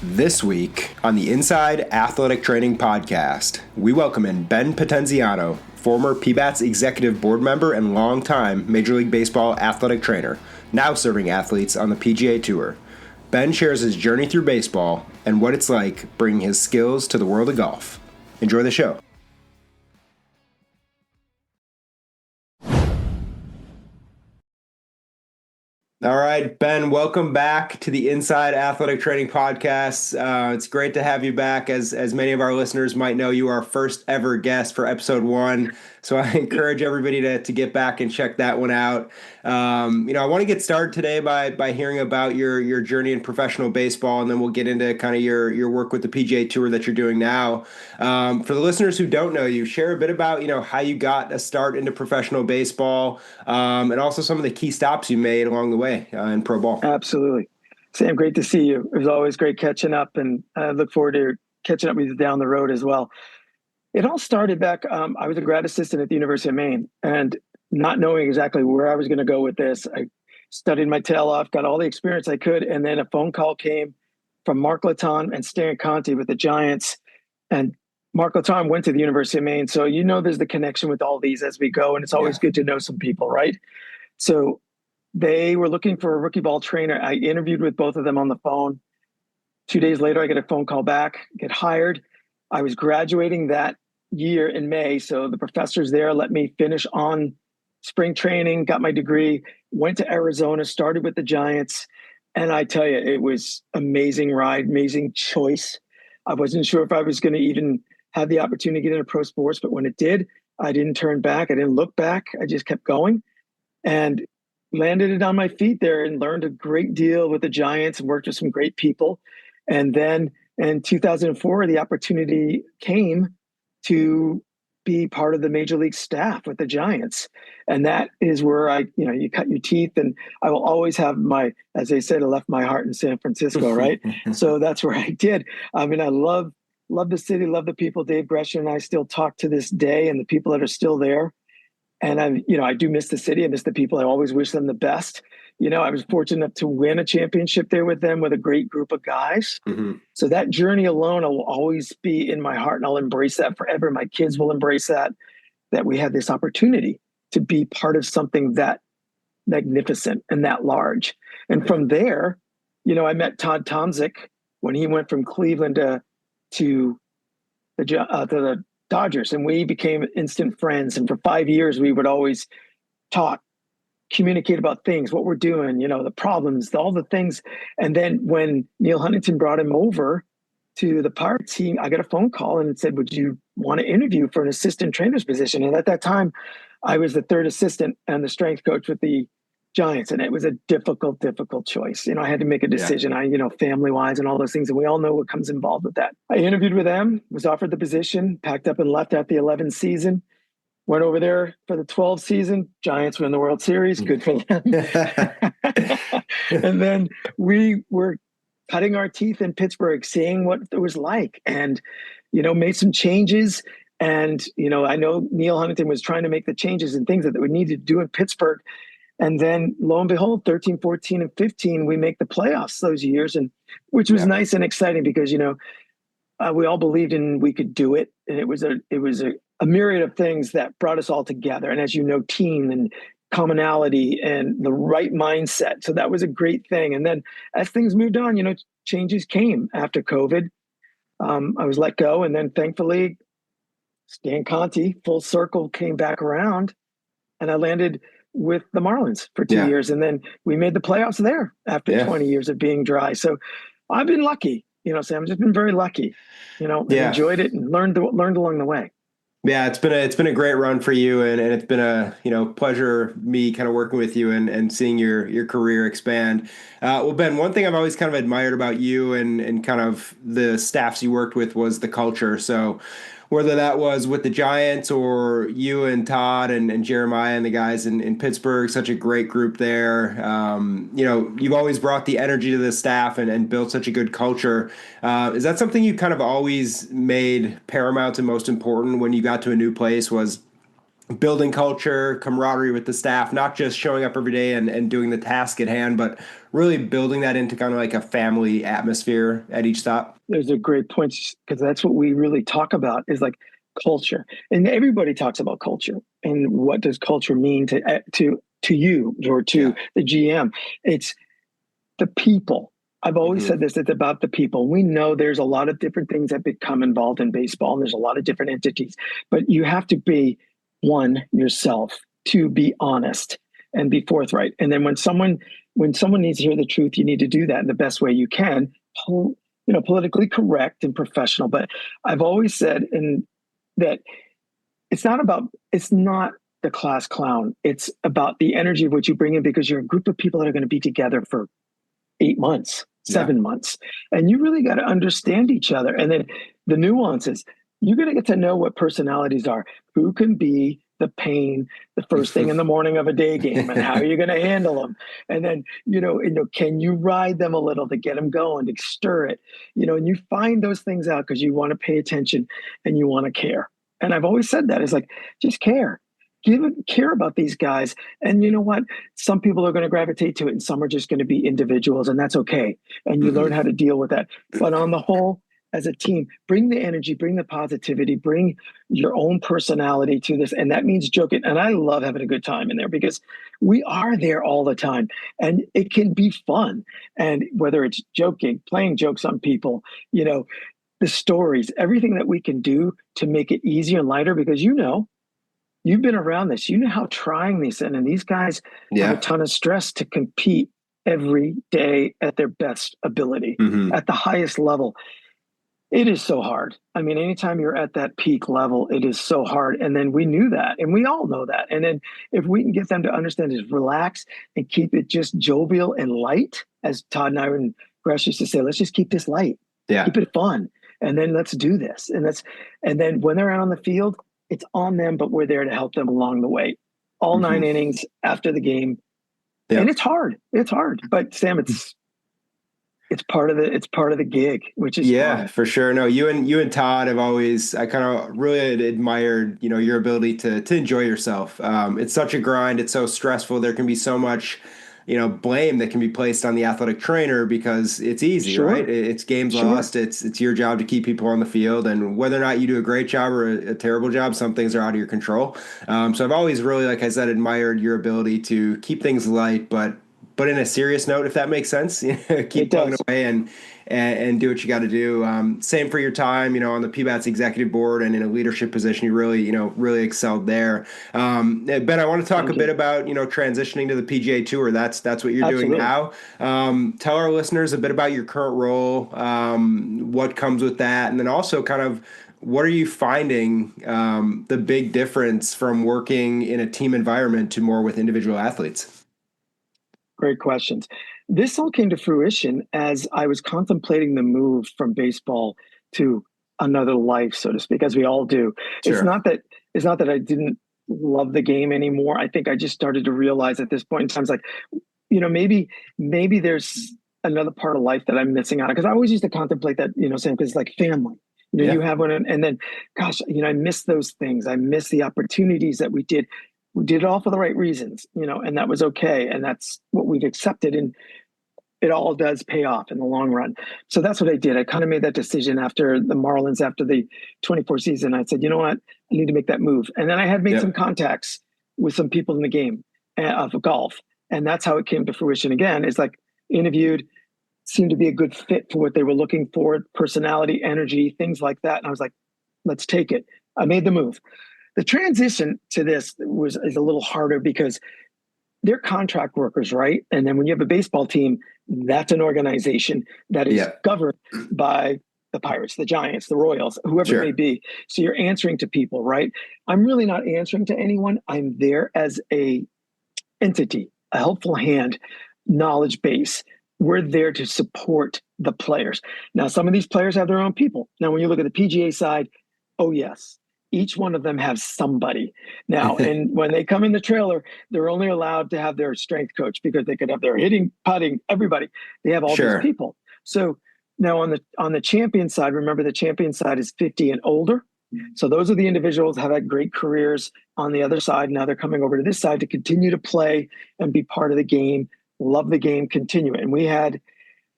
This week on the Inside Athletic Training Podcast, we welcome in Ben Potenziano, former PBATS Executive Board member and longtime Major League Baseball athletic trainer, now serving athletes on the PGA Tour. Ben shares his journey through baseball and what it's like bringing his skills to the world of golf. Enjoy the show. All right, Ben, welcome back to the Inside Athletic Training Podcast. It's great to have you back. As many of our listeners might know, you are our first ever guest for episode 1. So I encourage everybody to get back and check that one out. I want to get started today by hearing about your journey in professional baseball, and then we'll get into kind of your work with the PGA Tour that you're doing now. For the listeners who don't know you, share a bit about how you got a start into professional baseball, and also some of the key stops you made along the way in pro ball. Absolutely. Sam, great to see you. It was always great catching up, and I look forward to catching up with you down the road as well. It all started back, I was a grad assistant at the University of Maine, and not knowing exactly where I was going to go with this, I studied my tail off, got all the experience I could, and then a phone call came from Mark Laton and Stan Conti with the Giants, and Mark Laton went to the University of Maine, so there's the connection with all these as we go, and it's always good to know some people, right? So they were looking for a rookie ball trainer. I interviewed with both of them on the phone. 2 days later, I get a phone call back, get hired. I was graduating that year in May, so the professors there let me finish on spring training, got my degree, went to Arizona, started with the Giants, and I tell you, it was amazing ride, amazing choice. I wasn't sure if I was going to even have the opportunity to get into pro sports, but when it did, I didn't turn back. I didn't look back. I just kept going and landed it on my feet there and learned a great deal with the Giants and worked with some great people. And then in 2004, the opportunity came to be part of the major league staff with the Giants. And that is where you cut your teeth, and I will always have as they said, I left my heart in San Francisco, right? So that's where I did. I mean, I love the city, love the people. Dave Gresham and I still talk to this day, and the people that are still there. And I do miss the city. I miss the people. I always wish them the best. I was fortunate enough to win a championship there with them with a great group of guys. Mm-hmm. So that journey alone will always be in my heart, and I'll embrace that forever. My kids will embrace that we had this opportunity to be part of something that magnificent and that large. And from there, I met Todd Tomzik when he went from Cleveland to the Dodgers, and we became instant friends. And for 5 years, we would always talk, communicate about things, what we're doing, the problems, all the things. And then when Neil Huntington brought him over to the Pirates, I got a phone call and said, would you want to interview for an assistant trainer's position? And at that time, I was the third assistant and the strength coach with the Giants. And it was a difficult choice. I had to make a decision, family-wise and all those things. And we all know what comes involved with that. I interviewed with them, was offered the position, packed up and left after the 11th season. Went over there for the 12th season. Giants win the World Series. Good for them. And then we were cutting our teeth in Pittsburgh, seeing what it was like, and, made some changes. And, I know Neil Huntington was trying to make the changes and things that we needed to do in Pittsburgh. And then lo and behold, 13, 14, and 15, we make the playoffs those years, and which was nice and exciting because, we all believed in we could do it. And it was a myriad of things that brought us all together. And as team and commonality and the right mindset. So that was a great thing. And then as things moved on, changes came after COVID. I was let go. And then thankfully, Stan Conti, full circle, came back around, and I landed with the Marlins for 2 years. And then we made the playoffs there after 20 years of being dry. So I've been lucky, Sam, I've just been very lucky, and enjoyed it and learned along the way. Yeah, it's been a great run for you, and it's been a pleasure me kind of working with you and seeing your career expand. Well, Ben, one thing I've always kind of admired about you and kind of the staffs you worked with was the culture. So whether that was with the Giants or you and Todd and Jeremiah and the guys in Pittsburgh, such a great group there. You've always brought the energy to the staff and built such a good culture. Is that something you kind of always made paramount and most important when you got to a new place, was building culture, camaraderie with the staff, not just showing up every day and doing the task at hand, but really building that into kind of like a family atmosphere at each stop? Those are great points, because that's what we really talk about, is like culture. And everybody talks about culture and what does culture mean to you or to the GM. It's the people. I've always said this, it's about the people. We know there's a lot of different things that become involved in baseball, and there's a lot of different entities, but you have to be, one, yourself, two, be honest and be forthright. And then when someone needs to hear the truth, you need to do that in the best way you can, politically correct and professional. But I've always said that it's not the class clown. It's about the energy of what you bring in, because you're a group of people that are going to be together for 8 months, 7 months. And you really got to understand each other. And then the nuances, you're going to get to know what personalities are, who can be the pain the first thing in the morning of a day game, and how you're going to handle them. And then, can you ride them a little to get them going, to stir it, and you find those things out because you want to pay attention and you want to care. And I've always said that, it's like, just care. Care about these guys. And you know what? Some people are going to gravitate to it, and some are just going to be individuals, and that's okay. And you learn how to deal with that. But on the whole, as a team, bring the energy, bring the positivity, bring your own personality to this. And that means joking. And I love having a good time in there, because we are there all the time, and it can be fun. And whether it's joking, playing jokes on people, the stories, everything that we can do to make it easier and lighter, because you've been around this. You know how trying these and these guys have a ton of stress to compete every day at their best ability, at the highest level. It is so hard. I mean, anytime you're at that peak level, it is so hard. And then we knew that, and we all know that. And then if we can get them to understand, is relax and keep it just jovial and light, as Todd and I and Gresh used to say, let's just keep this light, keep it fun. And then let's do this. And then when they're out on the field, it's on them, but we're there to help them along the way. All 9 innings after the game. And it's hard. It's hard. But Sam, it's part of the gig, which is fun. For sure. No, you and Todd have always, I kind of really admired, your ability to enjoy yourself. It's such a grind. It's so stressful. There can be so much, blame that can be placed on the athletic trainer, because it's easy, right? It's games lost. It's your job to keep people on the field, and whether or not you do a great job or a terrible job, some things are out of your control. So I've always really, like I said, admired your ability to keep things light, but in a serious note, if that makes sense. Keep plugging away and do what you got to do. Same for your time, on the PBATS Executive Board and in a leadership position. You really excelled there. Ben, I want to talk a bit about, transitioning to the PGA Tour. That's what you're doing now. Tell our listeners a bit about your current role, what comes with that, and then also kind of what are you finding the big difference from working in a team environment to more with individual athletes? Great questions. This all came to fruition as I was contemplating the move from baseball to another life, so to speak, as we all do. Sure. It's not that I didn't love the game anymore. I think I just started to realize at this point in time, it's like, maybe there's another part of life that I'm missing out on. Because I always used to contemplate that, Sam, because it's like family. You have one, and then, gosh, I miss those things. I miss the opportunities that we did. We did it all for the right reasons, and that was okay. And that's what we've accepted. And it all does pay off in the long run. So that's what I did. I kind of made that decision after the Marlins, after the 24 season. I said, you know what? I need to make that move. And then I had made some contacts with some people in the game of golf. And that's how it came to fruition again. It's like interviewed, seemed to be a good fit for what they were looking for, personality, energy, things like that. And I was like, let's take it. I made the move. The transition to this is a little harder because they're contract workers, right? And then when you have a baseball team, that's an organization that is governed by the Pirates, the Giants, the Royals, whoever it may be. So you're answering to people, right? I'm really not answering to anyone. I'm there as a entity, a helpful hand, knowledge base. We're there to support the players. Now, some of these players have their own people. Now, when you look at the PGA side, oh yes, each one of them has somebody now. And when they come in the trailer, they're only allowed to have their strength coach because they could have their hitting, putting, everybody. They have all these people. So now on the champion side, remember the champion side is 50 and older. So those are the individuals that have had great careers on the other side. Now they're coming over to this side to continue to play and be part of the game, love the game, continue it. And we had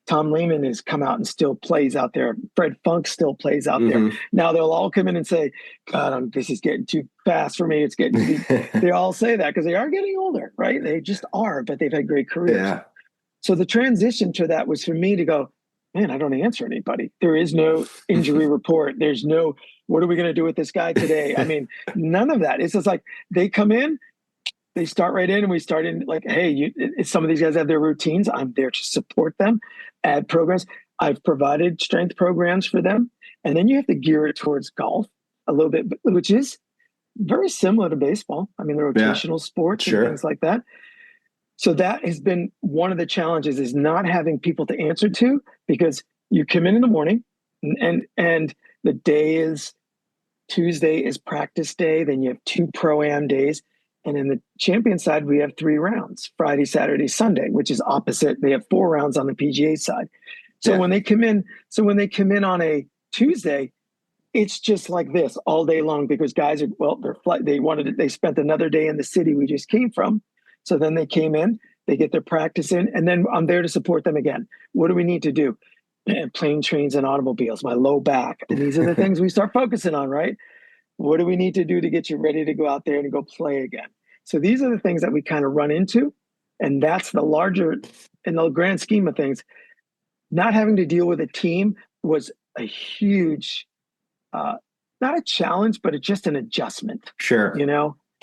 Tom Lehman has come out and still plays out there. Fred Funk still plays out there. Now they'll all come in and say, God, this is getting too fast for me. It's getting to be, they all say that because they are getting older, right? They just are, but they've had great careers. Yeah. So the transition to that was for me to go, man, I don't answer anybody. There is no injury report. There's no, what are we going to do with this guy today? I mean, none of that. It's just like they come in, they start right in, and we start in like, hey, some of these guys have their routines. I'm there to support them, add programs. I've provided strength programs for them. And then you have to gear it towards golf a little bit, which is very similar to baseball. I mean, the rotational sports and things like that. So that has been one of the challenges, is not having people to answer to, because you come in the morning and the day is Tuesday is practice day. Then you have 2 pro-am days. And in the champion side, we have 3 rounds, Friday, Saturday, Sunday, which is opposite. They have 4 rounds on the PGA side. So when they come in, on a Tuesday, it's just like this all day long, because guys are, they spent another day in the city we just came from. So then they came in, they get their practice in, and then I'm there to support them again. What do we need to do? Plane, trains, and automobiles, my low back. And these are the things we start focusing on, right? What do we need to do to get you ready to go out there and go play again? So these are the things that we kind of run into. And that's the larger, in the grand scheme of things, not having to deal with a team was a huge, not a challenge, but it's just an adjustment. Sure.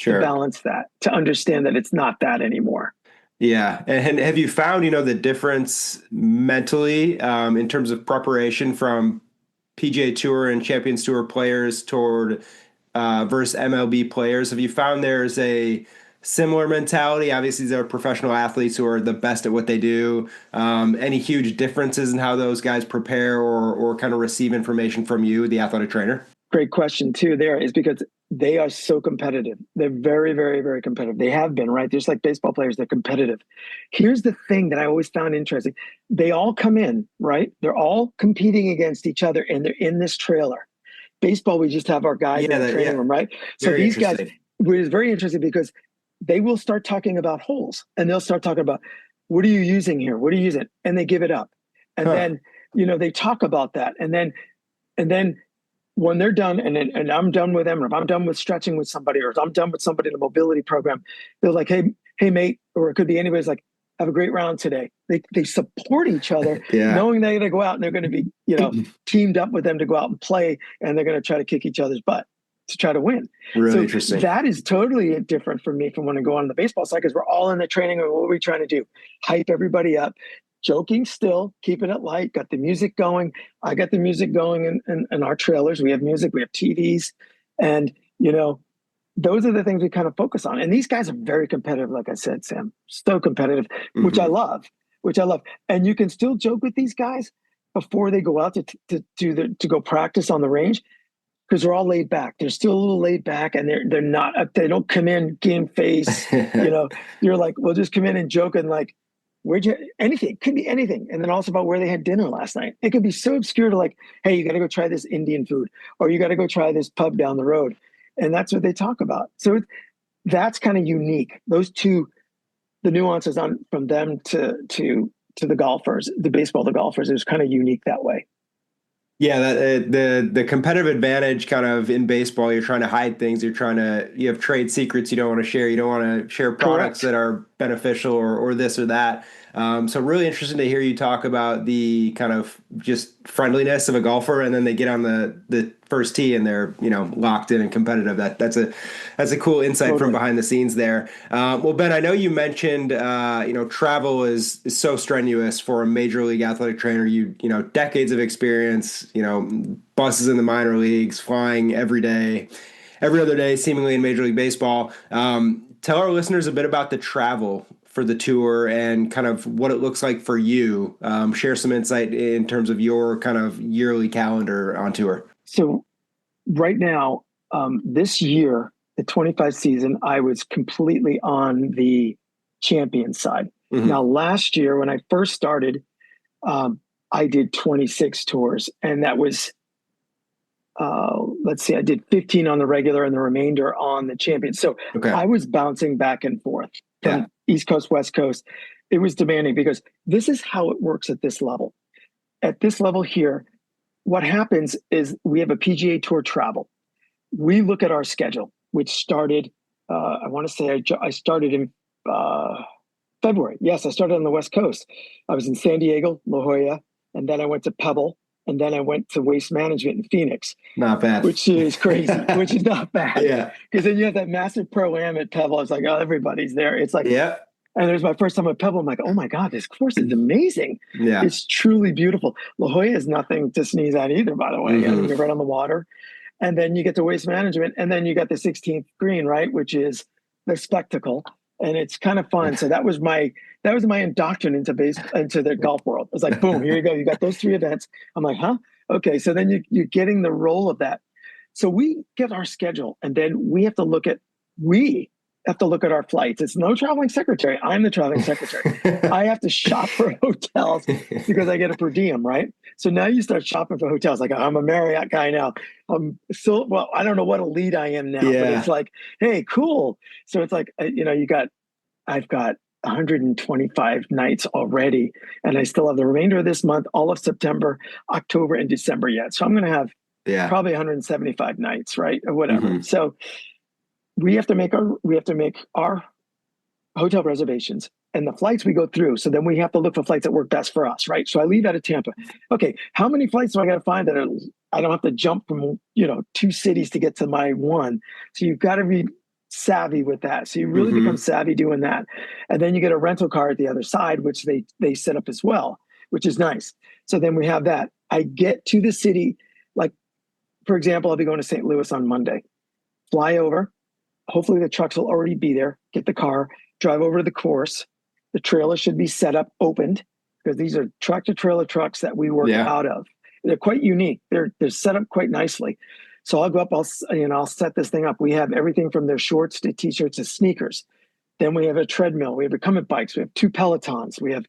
To balance that, to understand that it's not that anymore. Yeah. And have you found, the difference mentally in terms of preparation from PGA Tour and Champions Tour players toward versus MLB players? Have you found there's a similar mentality? Obviously, they're professional athletes who are the best at what they do. Any huge differences in how those guys prepare or kind of receive information from you, the athletic trainer? Great question, too, there is because they are so competitive. They're very, very, very competitive. They have been, right? Just like baseball players, they're competitive. Here's the thing that I always found interesting. They all come in, right? They're all competing against each other, and they're in this trailer. Baseball, we just have our guys in the training room, right? So these guys, it was very interesting because they will start talking about holes, and they'll start talking about, what are you using here? What are you using? And they give it up. And then, they talk about that. And then when they're done, and I'm done with them, or if I'm done with stretching with somebody, or if I'm done with somebody in a mobility program, they're like, hey, mate, or it could be anybody's like, have a great round today. They support each other, knowing they're going to go out and they're going to be, teamed up with them to go out and play, and they're going to try to kick each other's butt to try to win. Really interesting. That is totally different from me from when I go on the baseball side, because we're all in the training. And what are we trying to do? Hype everybody up. Joking still, keeping it light, got the music going. I got the music going in our trailers. We have music, we have TVs. And, those are the things we kind of focus on. And these guys are very competitive, like I said, Sam. So competitive, which I love. And you can still joke with these guys before they go out to go practice on the range, because they're all laid back. They're still a little laid back, and they're not, they don't come in game face. You're like, we'll just come in and joke and like, anything, could be anything. And then also about where they had dinner last night. It could be so obscure to like, hey, you got to go try this Indian food, or you got to go try this pub down the road. And that's what they talk about. So that's kind of unique. Those two, the nuances from them to the golfers, the baseball, the golfers, is kind of unique that way. Yeah, the competitive advantage kind of in baseball, you're trying to hide things. You have trade secrets you don't want to share. You don't want to share products that are beneficial or this or that. So really interesting to hear you talk about the kind of just friendliness of a golfer, and then they get on the first tee and they're locked in and competitive. That's a cool insight from behind the scenes there. Well, Ben, I know you mentioned travel is so strenuous for a major league athletic trainer. You decades of experience. Buses in the minor leagues, flying every other day, seemingly in Major League Baseball. Tell our listeners a bit about the travel for the tour and kind of what it looks like for you. Share some insight in terms of your kind of yearly calendar on tour. So right now, this year, the 25 season, I was completely on the champion side. Mm-hmm. Now, last year when I first started, I did 26 tours, and that was let's see, I did 15 on the regular and the remainder on the champion. So I was bouncing back and forth from East Coast, West Coast. It was demanding because this is how it works at this level. At this level here, what happens is we have a PGA Tour travel. We look at our schedule, which started, I want to say I started in February. Yes, I started on the West Coast. I was in San Diego, La Jolla, and then I went to Pebble, and then I went to Waste Management in Phoenix. Not bad. Which is crazy, which is not bad. Yeah. Because then you have that massive pro-am at Pebble. It's like, oh, everybody's there. It's like, and it was my first time at Pebble. I'm like, oh my God, this course is amazing. Yeah. It's truly beautiful. La Jolla is nothing to sneeze at either, by the way. You're right on the water. And then you get to Waste Management, and then you got the 16th green, right? Which is the spectacle. And it's kind of fun. So that was my indoctrination into the golf world. It's like, boom, here you go. You got those 3 events. I'm like, huh? Okay. So then you're getting the role of that. So we get our schedule, and then we have to look at our flights. It's no traveling secretary. I'm the traveling secretary. I have to shop for hotels because I get a per diem, right? So now you start shopping for hotels. Like, I'm a Marriott guy now. I'm still, well, I don't know what elite I am now, but it's like, hey, cool. So it's like, I've got 125 nights already, and I still have the remainder of this month, all of September, October, and December yet. So I'm going to have probably 175 nights, right? Or whatever. So we have to make our hotel reservations and the flights we go through. So then we have to look for flights that work best for us, right? So I leave out of Tampa. Okay, how many flights do I got to find that I don't have to jump from 2 cities to get to my one? So you've got to be savvy with that. So you really become savvy doing that. And then you get a rental car at the other side, which they set up as well, which is nice. So then we have that. I get to the city, like, for example, I'll be going to St. Louis on Monday, fly over. Hopefully the trucks will already be there, get the car, drive over to the course. The trailer should be set up, opened, because these are tractor trailer trucks that we work out of. They're quite unique. They're set up quite nicely. So I'll go up, I'll set this thing up. We have everything from their shorts to t-shirts to sneakers. Then we have a treadmill. We have recumbent bikes. We have 2 Pelotons. We have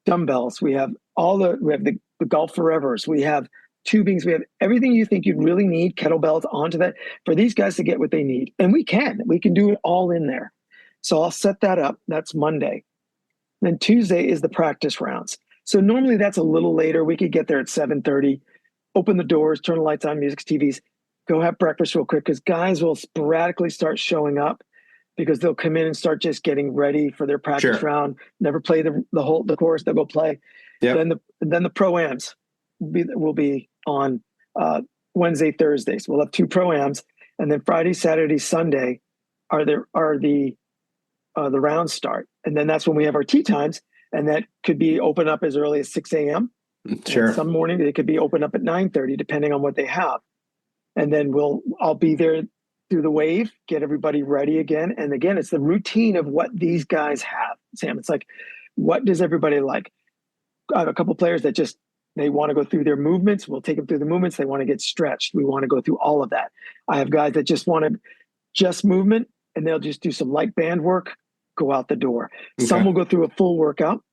dumbbells. We have the Golf Forevers. We have tubings. We have everything you think you'd really need, kettlebells onto that for these guys to get what they need. And we can do it all in there. So I'll set that up. That's Monday. Then Tuesday is the practice rounds. So normally that's a little later. We could get there at 7:30, open the doors, turn the lights on, music, TVs, go have breakfast real quick, because guys will sporadically start showing up because they'll come in and start just getting ready for their practice round, never play the course, they'll go play. Then the pro-ams will be on Wednesday, Thursdays. We'll have 2 pro-ams, and then Friday, Saturday, Sunday are the rounds start. And then that's when we have our tee times, and that could be open up as early as 6 a.m. Sure. And some morning they could be open up at 9:30, depending on what they have. And then I'll be there through the wave, get everybody ready again. And again, it's the routine of what these guys have, Sam. It's like, what does everybody like? I have a couple players that they want to go through their movements. We'll take them through the movements. They want to get stretched. We want to go through all of that. I have guys that just want just movement, and they'll just do some light band work, go out the door. Okay. Some will go through a full workout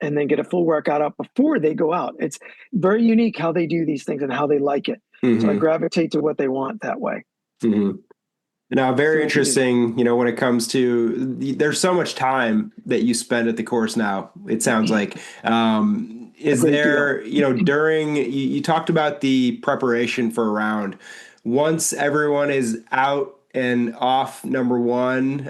and then get a full workout out before they go out. It's very unique how they do these things and how they like it. So I gravitate to what they want that way. Now, very interesting, when it comes to, there's so much time that you spend at the course now, it sounds like. Is there, during, you talked about the preparation for a round. Once everyone is out and off number one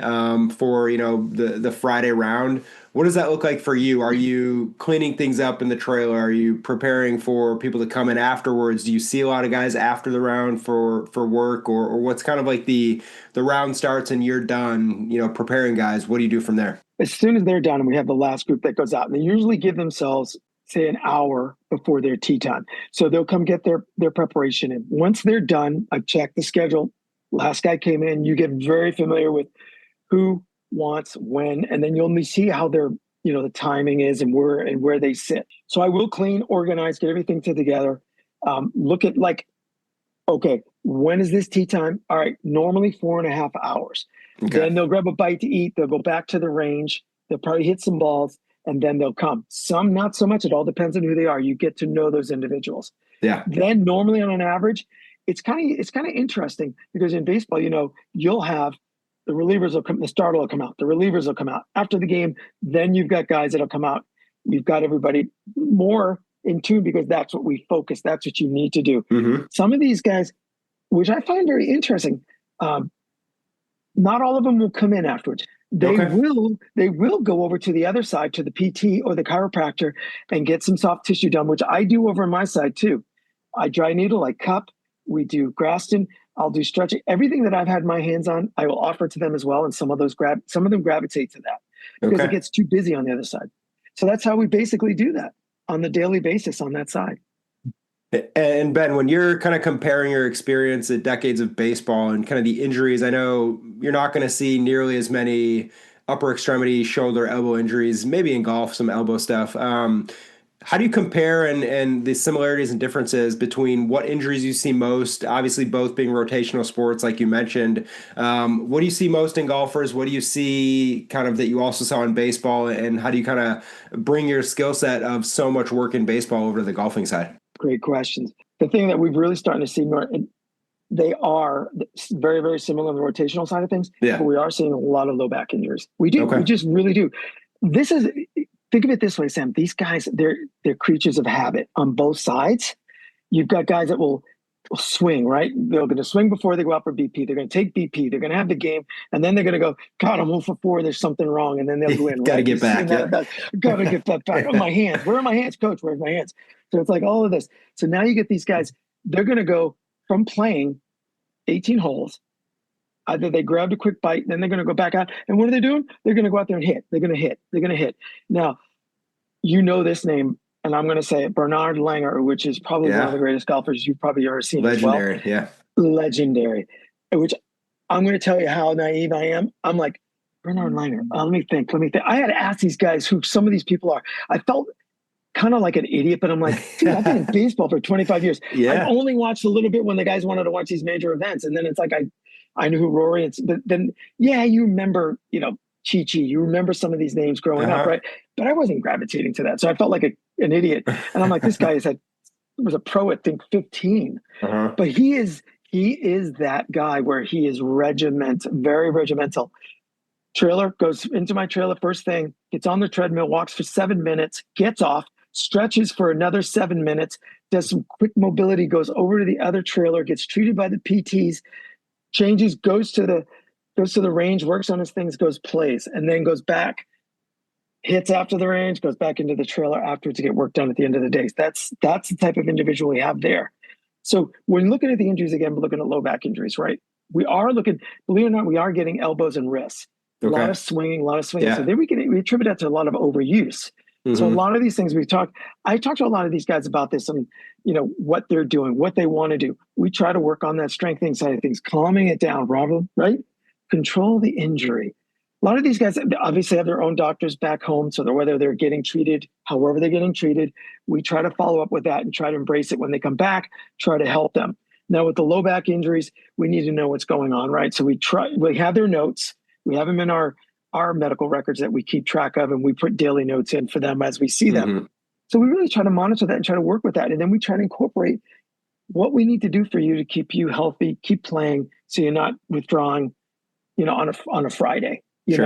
for, the Friday round, what does that look like for you? Are you cleaning things up in the trailer? Are you preparing for people to come in afterwards? Do you see a lot of guys after the round for work, or what's kind of like the round starts and you're done, preparing guys? What do you do from there? As soon as they're done and we have the last group that goes out, they usually give themselves, say, an hour before their tee time. So they'll come get their preparation in. Once they're done, I check the schedule. Last guy came in, you get very familiar with who wants when, and then you'll only see how their the timing is and where they sit. So I will clean, organize, get everything together. Look at okay, when is this tee time? All right, normally 4.5 hours. Okay. Then they'll grab a bite to eat. They'll go back to the range. They'll probably hit some balls, and then they'll come. Some not so much. It all depends on who they are. You get to know those individuals. Yeah. Then normally on an average, it's kind of interesting because in baseball, you'll have the relievers will come, the starter will come out, the relievers will come out after the game. Then you've got guys that'll come out. You've got everybody more in tune because that's what we focus. That's what you need to do. Mm-hmm. Some of these guys, which I find very interesting, not all of them will come in afterwards. They will go over to the other side, to the PT or the chiropractor, and get some soft tissue done, which I do over on my side too. I dry needle, I cup, we do Graston, I'll do stretching. Everything that I've had my hands on, I will offer to them as well. And some of them gravitate to that because it gets too busy on the other side. So that's how we basically do that on the daily basis on that side. And Ben, when you're kind of comparing your experience at decades of baseball and kind of the injuries, I know you're not going to see nearly as many upper extremity, shoulder, elbow injuries, maybe in golf, some elbow stuff. How do you compare and the similarities and differences between what injuries you see most, obviously both being rotational sports like you mentioned? What do you see most in golfers? What do you see kind of that you also saw in baseball? And how do you kind of bring your skill set of so much work in baseball over to the golfing side? Great questions. The thing that we've really starting to see more, they are very, very similar on the rotational side of things, but we are seeing a lot of low back injuries. We do. We just really do. Think of it this way, Sam. These guys, they're creatures of habit on both sides. You've got guys that will swing, right? They're going to swing before they go out for BP. They're going to take BP. They're going to have the game. And then they're going to go, God, I'm 0 for 4. There's something wrong. And then they'll go in. Got to get back. Got to get that back. Oh, my hands. Where are my hands, coach? Where's my hands? So it's like all of this. So now you get these guys, they're going to go from playing 18 holes. Either they grabbed a quick bite, then they're going to go back out. And what are they doing? They're going to go out there and hit. They're going to hit. They're going to hit. Now, you know this name, and I'm going to say it, Bernard Langer, which is probably one of the greatest golfers you've probably ever seen. Legendary, as well. Legendary. Which I'm going to tell you how naive I am. I'm like, Bernard Langer, let me think. I had to ask these guys who some of these people are. I felt kind of like an idiot, but I'm like, dude, I've been in baseball for 25 years. I've only watched a little bit when the guys wanted to watch these major events. And then it's like, I knew who Rory is, but then, you remember, Chi-Chi, you remember some of these names growing up, right? But I wasn't gravitating to that. So I felt like an idiot. And I'm like, this guy was a pro at, I think, 15. But he is that guy where he is very regimental. Trailer, goes into my trailer first thing, gets on the treadmill, walks for 7 minutes, gets off, stretches for another 7 minutes, does some quick mobility, goes over to the other trailer, gets treated by the PTs, changes, goes to the range, works on his things, plays, and then goes back, hits after the range, goes back into the trailer afterwards to get work done at the end of the day. That's the type of individual we have there. So when looking at the injuries again, we're looking at low back injuries, right? We are looking, believe it or not, we are getting elbows and wrists. A lot of swinging. Yeah. So then we attribute that to a lot of overuse. So a lot of these things I talk to a lot of these guys about this and, what they're doing, what they want to do. We try to work on that strengthening side of things, calming it down, Rob, right? Control the injury. A lot of these guys obviously have their own doctors back home. So whether they're getting treated, however they're getting treated, we try to follow up with that and try to embrace it when they come back, try to help them. Now with the low back injuries, we need to know what's going on, right? So we have their notes. We have them in our medical records that we keep track of, and we put daily notes in for them as we see them. So we really try to monitor that and try to work with that. And then we try to incorporate what we need to do for you to keep you healthy, keep playing, so you're not withdrawing, on a Friday. You're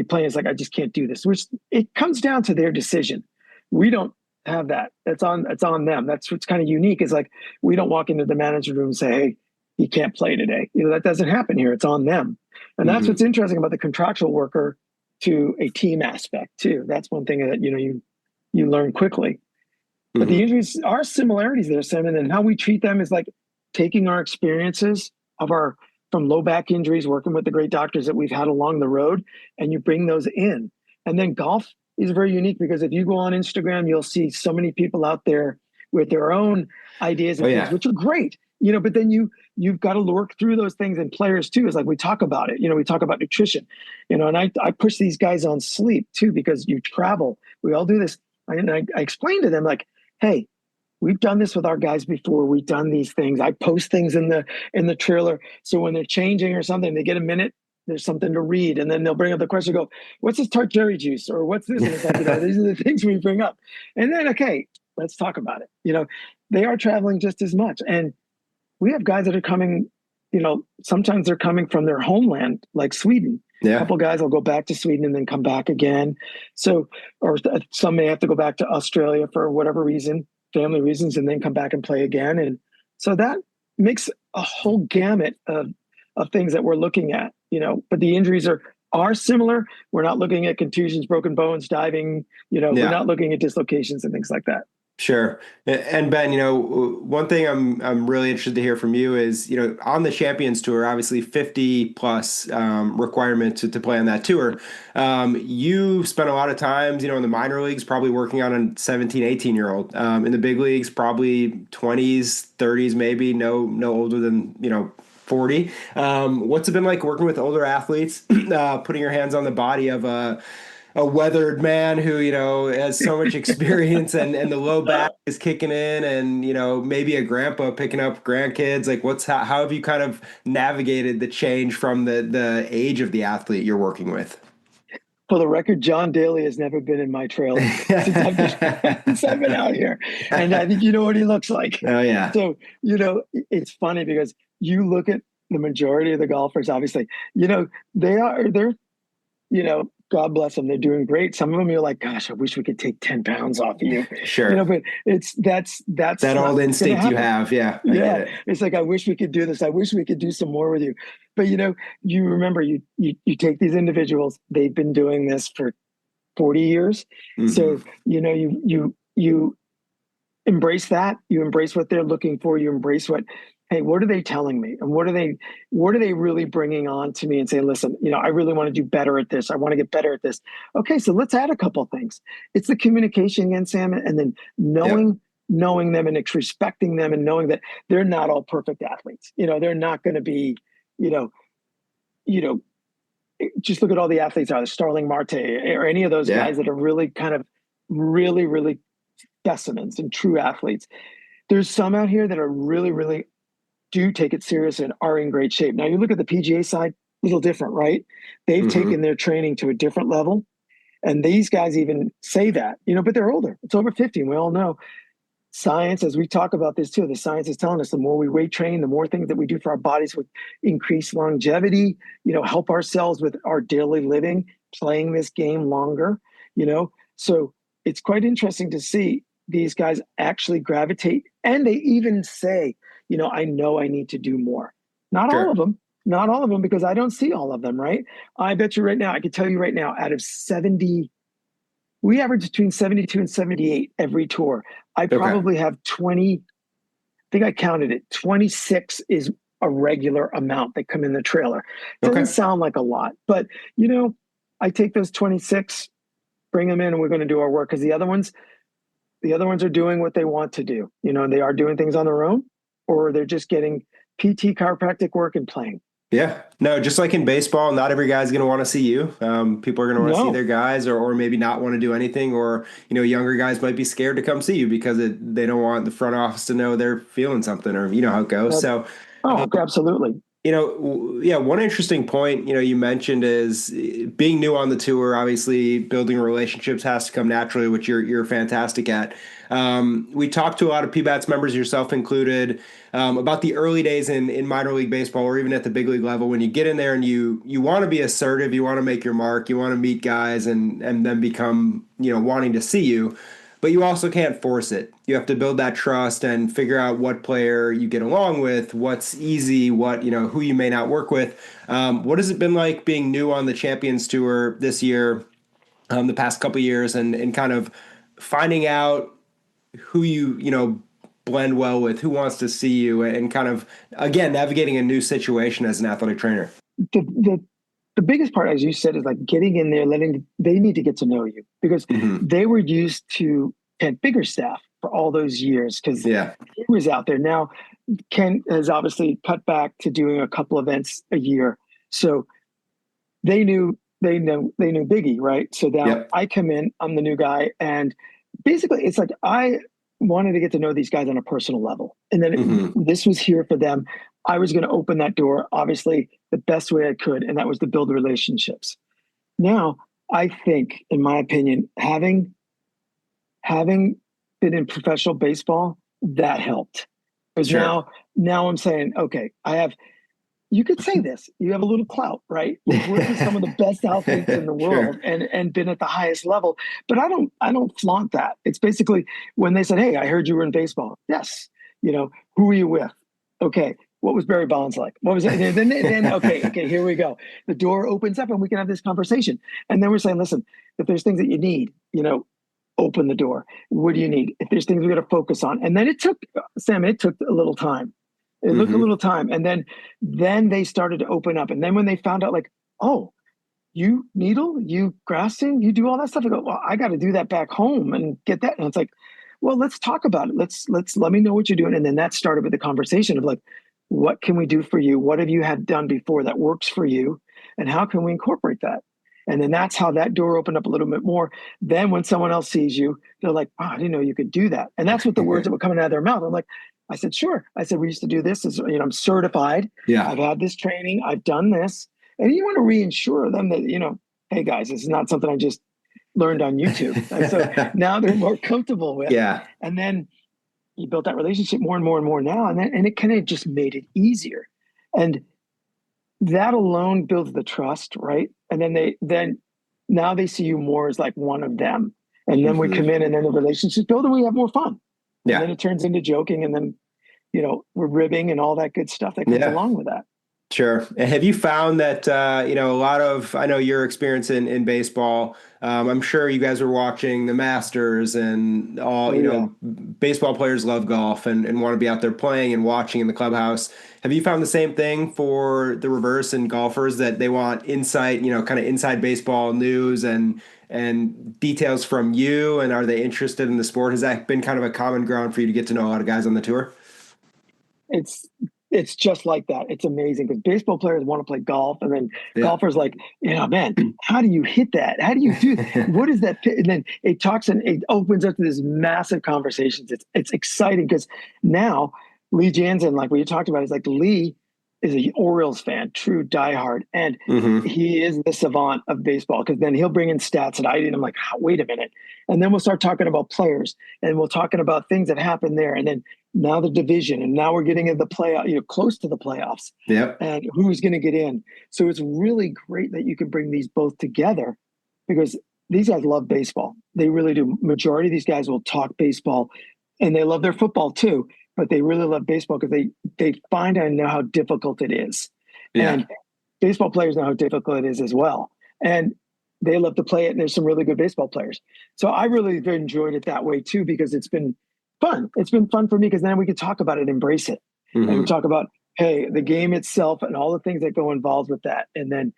playing, it's like, I just can't do this, which it comes down to their decision. We don't have that. It's on them. That's what's kind of unique, is like, we don't walk into the manager room and say, hey, you can't play today. That doesn't happen here. It's on them. And that's what's interesting about the contractual worker to a team aspect too. That's one thing that, you learn quickly. But the injuries are similarities there, Sam, and then how we treat them is like taking our experiences from low back injuries, working with the great doctors that we've had along the road, and you bring those in. And then golf is very unique, because if you go on Instagram, you'll see so many people out there with their own ideas and things, which are great. But then you've got to work through those things, and players too. Is like, we talk about it, we talk about nutrition, and I push these guys on sleep too, because you travel, we all do this. And I explain to them, like, hey, we've done this with our guys before. We've done these things. I post things in the trailer. So when they're changing or something, they get a minute, there's something to read. And then they'll bring up the question, go, what's this tart cherry juice? Or what's this? And it's like, these are the things we bring up. And then, okay, let's talk about it. They are traveling just as much. And we have guys that are coming, sometimes they're coming from their homeland, like Sweden. Yeah. A couple guys will go back to Sweden and then come back again. So, or some may have to go back to Australia for whatever reason, family reasons, and then come back and play again. And so that makes a whole gamut of things that we're looking at, but the injuries are similar. We're not looking at contusions, broken bones, diving, we're not looking at dislocations and things like that. Sure. And Ben, one thing I'm really interested to hear from you is, on the Champions Tour, obviously 50 plus requirement to play on that tour. You spent a lot of times, in the minor leagues, probably working on a 17, 18-year-old. In the big leagues, probably 20s, 30s, maybe no older than, 40. What's it been like working with older athletes, putting your hands on the body of a weathered man who, has so much experience and the low back is kicking in and, maybe a grandpa picking up grandkids? Like how have you kind of navigated the change from the age of the athlete you're working with? For the record, John Daly has never been in my trailer since I've been out here. And I think you know what he looks like. Oh, yeah. So, it's funny because you look at the majority of the golfers, obviously, they're God bless them. They're doing great. Some of them you're like, gosh, I wish we could take 10 pounds off of you. Sure. But that's that old instinct you have. Yeah. Yeah. It's like, I wish we could do this. I wish we could do some more with you. But you remember you take these individuals, they've been doing this for 40 years. Mm-hmm. So, you embrace that, you embrace what they're looking for, you embrace hey, what are they telling me? And what are they really bringing on to me and saying, listen, I really want to do better at this. I want to get better at this. Okay, so let's add a couple of things. It's the communication again, Sam, and then knowing them and respecting them and knowing that they're not all perfect athletes. They're not going to be, just look at all the athletes out there, Starling Marte or any of those guys that are really kind of really, really specimens and true athletes. There's some out here that are really, really do take it serious and are in great shape. Now you look at the PGA side, a little different, right? They've taken their training to a different level. And these guys even say that, but they're older. It's over 50. And we all know science, as we talk about this too, the science is telling us the more we weight train, the more things that we do for our bodies with increased longevity, help ourselves with our daily living, playing this game longer, So it's quite interesting to see these guys actually gravitate. And they even say, I know I need to do more. Not all of them, because I don't see all of them, right? I bet you right now, I can tell you right now, out of 70, we average between 72 and 78 every tour. I probably have 20, I think I counted it, 26 is a regular amount that come in the trailer. Doesn't sound like a lot, but I take those 26, bring them in, and we're going to do our work because the other ones are doing what they want to do. They are doing things on their own, or they're just getting PT chiropractic work and playing. Yeah. No, just like in baseball, not every guy's going to want to see you. People are going to want to see their guys or maybe not want to do anything. Or, younger guys might be scared to come see you because they don't want the front office to know they're feeling something or how it goes. So, absolutely. One interesting point, you mentioned is being new on the tour, obviously building relationships has to come naturally, which you're fantastic at. We talked to a lot of PBATS members, yourself included, about the early days in minor league baseball or even at the big league level when you get in there and you want to be assertive, you want to make your mark, you want to meet guys and then become, wanting to see you. But you also can't force it. You have to build that trust and figure out what player you get along with, what's easy, who you may not work with. What has it been like being new on the Champions Tour this year, the past couple of years, and kind of finding out who you blend well with, who wants to see you, and kind of, again, navigating a new situation as an athletic trainer? The biggest part, as you said, is like getting in there, they need to get to know you because they were used to Kent Biggerstaff for all those years because he was out there. Now, Kent has obviously cut back to doing a couple events a year. So they knew Biggie, right? So now I come in, I'm the new guy. And basically it's like, I wanted to get to know these guys on a personal level. And then this was here for them. I was going to open that door, obviously, the best way I could, and that was to build relationships. Now, I think, in my opinion, having been in professional baseball, that helped. Because Sure. now I'm saying, okay, you could say this, you have a little clout, right? You've worked with some of the best athletes in the Sure. world and been at the highest level. But I don't flaunt that. It's basically when they said, hey, I heard you were in baseball. Yes. Who were you with? Okay. What was Barry Bonds like? What was it? Then okay, here we go. The door opens up and we can have this conversation. And then we're saying, listen, if there's things that you need, open the door. What do you need? If there's things we got to focus on. And then it took a little time. It took a little time. And then they started to open up. And then when they found out, like, oh, you needle, you grassing, you do all that stuff. I go, well, I got to do that back home and get that. And it's like, well, let's talk about it. Let me know what you're doing. And then that started with the conversation of like, what can we do for you? What have you had done before that works for you? And how can we incorporate that? And then that's how that door opened up a little bit more. Then when someone else sees you, they're like, wow, I didn't know you could do that. And that's what the words that were coming out of their mouth. I'm like, I said, sure. I said, we used to do this. I'm certified. Yeah. I've had this training. I've done this. And you want to reinsure them that, hey guys, this is not something I just learned on YouTube. And so now they're more comfortable with. Yeah. And then you built that relationship more and more and more now. And it kind of just made it easier. And that alone builds the trust, right? And then now they see you more as like one of them. And then we come in and then the relationship build and we have more fun. Yeah. And then it turns into joking and then, we're ribbing and all that good stuff that comes along with that. Sure. And have you found that, a lot of, I know your experience in baseball, I'm sure you guys were watching the Masters and all, baseball players love golf and want to be out there playing and watching in the clubhouse. Have you found the same thing for the reverse and golfers that they want insight, kind of inside baseball news and details from you? And are they interested in the sport? Has that been kind of a common ground for you to get to know a lot of guys on the tour? It's just like that. It's amazing because baseball players want to play golf, and then golfers like, man, how do you hit that? How do you do? What is that? And then it talks and it opens up to this massive conversations. It's exciting because now Lee Janzen, like we talked about, is like Lee is an Orioles fan, true diehard, and he is the savant of baseball because then he'll bring in stats and I'm like, wait a minute, and then we'll start talking about players and we're talking about things that happen there, and then now the division, and now we're getting into the playoff, close to the playoffs, and who's going to get in. So it's really great that you can bring these both together because these guys love baseball. They really do. Majority of these guys will talk baseball, and they love their football too. But they really love baseball because they find and know how difficult it is. Yeah. And baseball players know how difficult it is as well. And they love to play it, and there's some really good baseball players. So I really enjoyed it that way too because it's been fun. It's been fun for me because then we could talk about it, embrace it. And we talk about, hey, the game itself and all the things that go involved with that. And then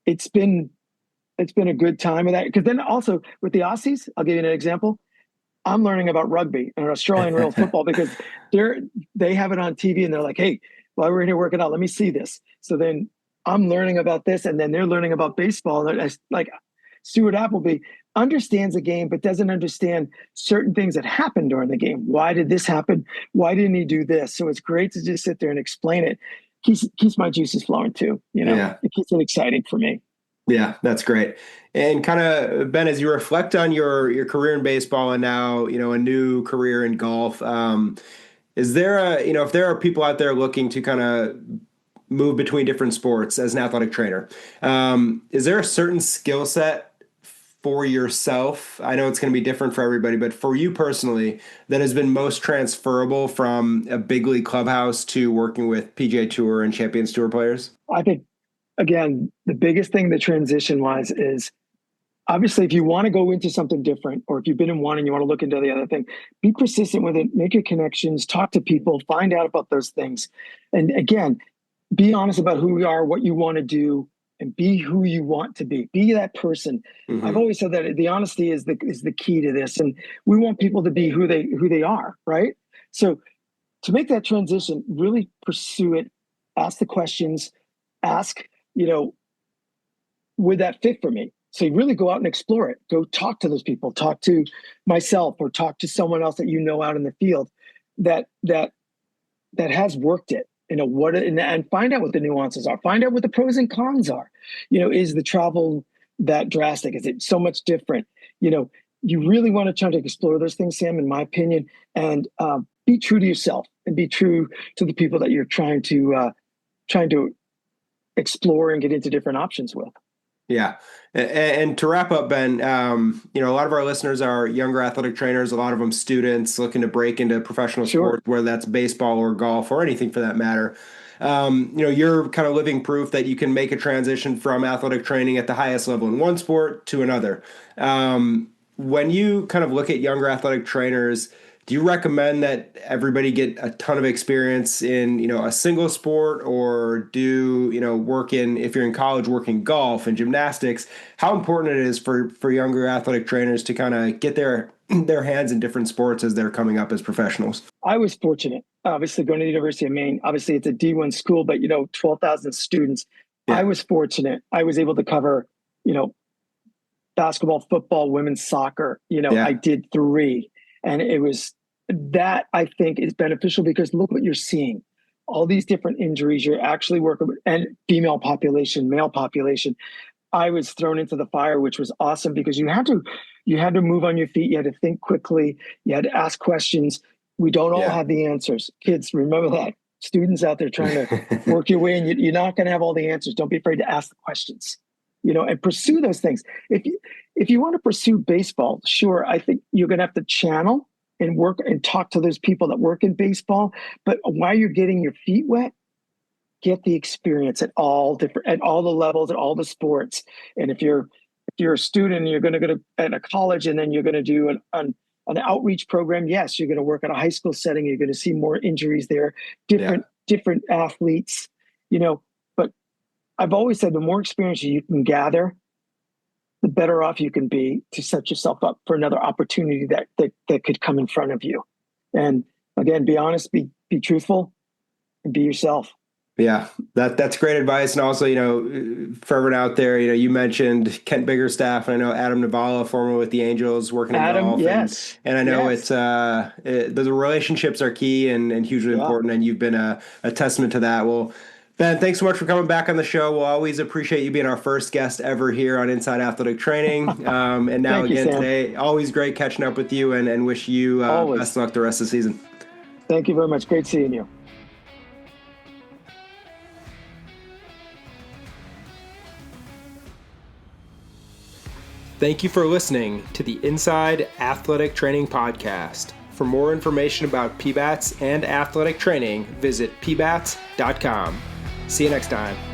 it's been a good time with that. Because then also with the Aussies, I'll give you an example. I'm learning about rugby and Australian rules football because they have it on TV and they're like, hey, while we're in here working out, let me see this. So then I'm learning about this and then they're learning about baseball. And like Stuart Appleby understands the game, but doesn't understand certain things that happen during the game. Why did this happen? Why didn't he do this? So it's great to just sit there and explain it. Keeps my juices flowing too. It keeps it exciting for me. Yeah, that's great. And kind of, Ben, as you reflect on your career in baseball and now, a new career in golf, is there if there are people out there looking to kind of move between different sports as an athletic trainer, is there a certain skill set for yourself? I know it's going to be different for everybody, but for you personally, that has been most transferable from a big league clubhouse to working with PGA Tour and Champions Tour players? I think, again, the biggest thing, the transition wise, is obviously if you want to go into something different, or if you've been in one and you want to look into the other thing, be persistent with it, make your connections, talk to people, find out about those things. And again, be honest about who you are, what you want to do, and be who you want to be. Be that person. I've always said that the honesty is the key to this. And we want people to be who they are, right? So to make that transition, really pursue it, ask the questions, ask, would that fit for me? So you really go out and explore it. Go talk to those people, talk to myself or talk to someone else that out in the field that has worked it. And find out what the nuances are. Find out what the pros and cons are. Is the travel that drastic? Is it so much different? You really want to try to explore those things, Sam, in my opinion, and be true to yourself. and be true to the people that you're trying to explore and get into different options with. Yeah. And to wrap up, Ben, a lot of our listeners are younger athletic trainers, a lot of them students looking to break into professional sports, whether that's baseball or golf or anything for that matter. You're kind of living proof that you can make a transition from athletic training at the highest level in one sport to another. When you kind of look at younger athletic trainers, do you recommend that everybody get a ton of experience in, a single sport, or do, work if you're in college, work in golf and gymnastics? How important it is for younger athletic trainers to kind of get their hands in different sports as they're coming up as professionals? I was fortunate, obviously, going to the University of Maine. Obviously, it's a D1 school, but, 12,000 students. Yeah. I was fortunate. I was able to cover, basketball, football, women's soccer. I did 3. And it was that, I think, is beneficial because look what you're seeing. All these different injuries you're actually working with, and female population, male population. I was thrown into the fire, which was awesome because you had to move on your feet. You had to think quickly. You had to ask questions. We don't all have the answers. Kids, remember that. Students out there trying to work your way in, you're not going to have all the answers. Don't be afraid to ask the questions, and pursue those things. If you want to pursue baseball, sure, I think you're going to have to channel and work and talk to those people that work in baseball. But while you're getting your feet wet, get the experience at all the levels, at all the sports. And if you're a student, you're going to go to at a college, and then you're going to do an outreach program. Yes, you're going to work at a high school setting. You're going to see more injuries there, different athletes, But I've always said the more experience you can gather, the better off you can be to set yourself up for another opportunity that could come in front of you. And again, be honest, be truthful, and be yourself. Yeah, that's great advice. And also, for everyone out there, you mentioned Kent Biggerstaff, and I know Adam Navala, former with the Angels, working in golf. Yes. And I know the relationships are key and hugely important, and you've been a testament to that. Well, Ben, thanks so much for coming back on the show. We'll always appreciate you being our first guest ever here on Inside Athletic Training. And now today, always great catching up with you, and wish you best luck the rest of the season. Thank you very much. Great seeing you. Thank you for listening to the Inside Athletic Training Podcast. For more information about PBATS and athletic training, visit pbats.com. See you next time.